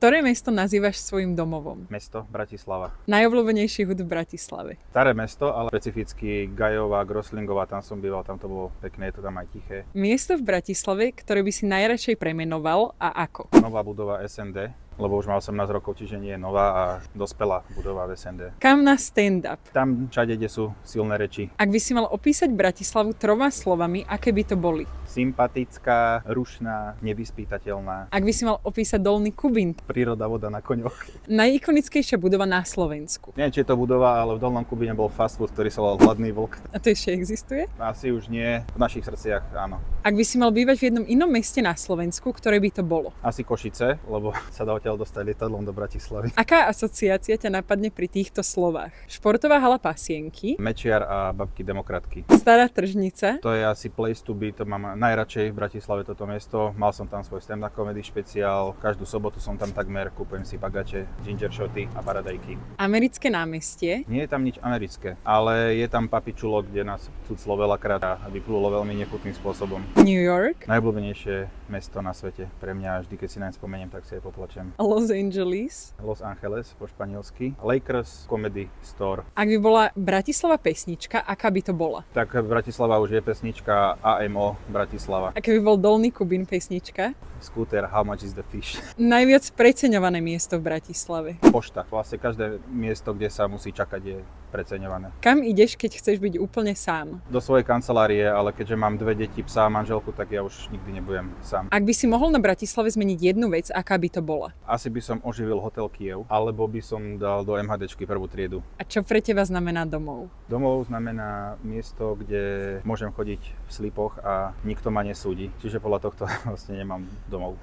Ktoré mesto nazývaš svojim domovom? Mesto Bratislava. Najobľúbenejší hud v Bratislave? Staré mesto, ale špecificky Gajová, Groslingová, tam som býval, tam to bolo pekné, je to tam aj tiché. Miesto v Bratislave, ktoré by si najradšej premenoval a ako? Nová budova SND, lebo už má 18 rokov, čiže nie je nová a dospelá budova v SND. Kam na stand-up? Tam všade, kde sú silné reči. Ak by si mal opísať Bratislavu 3 slovami, aké by to boli? Sympatická, rušná, nevyspytateľná. Ak by si mal opísať Dolný Kubín? Príroda, voda na koňoch. Najikonickejšia budova na Slovensku? Neviem, či je to budova, ale v Dolnom Kubíne bol fast food, ktorý sa volal Hladný vlk. A to ešte existuje? Asi už nie, v našich srdciach áno. Ak by si mal bývať v jednom inom meste na Slovensku, ktoré by to bolo? Asi Košice, lebo sa dá odtiaľ dostať lietadlom do Bratislavy. Aká asociácia ťa napadne pri týchto slovách? Športová hala Pasienky? Mečiar a babky demokratky. Stará tržnica? To je asi place to be, to mám najradšej v Bratislave toto miesto. Mal som tam svoj stand-up comedy špeciál, každú sobotu som tam takmer, kúpujem si bagače, ginger shoty a paradajky. Americké námestie? Nie je tam nič americké, ale je tam papičulo, kde nás cuclo veľakrát a vyplulo veľmi nechutným spôsobom. New York? Najobľúbenejšie mesto na svete pre mňa, vždy keď si naň spomeniem, tak si aj poplačem. Los Angeles? Los Angeles po španielsky. Lakers Comedy Store. Ak by bola Bratislava pesnička, aká by to bola? Tak Bratislava už je pesnička AMO Bratislava. Aké by bol Dolný Kubín pesnička? Scooter How much is the fish? Najviac preceňované miesto v Bratislave? Pošta. Vlastne každé miesto, kde sa musí čakať, je preceňované. Kam ideš, keď chceš byť úplne sám? Do svojej kancelárie, ale keďže mám 2 deti, psa a manželku, tak ja už nikdy nebudem sám. Ak by si mohol na Bratislave zmeniť jednu vec, aká by to bola? Asi by som oživil hotel Kiev, alebo by som dal do MHDčky prvú triedu. A čo pre teba znamená domov? Domov znamená miesto, kde môžem chodiť v slipoch a nikto ma nesúdi. Čiže podľa tohto vlastne nemám domov.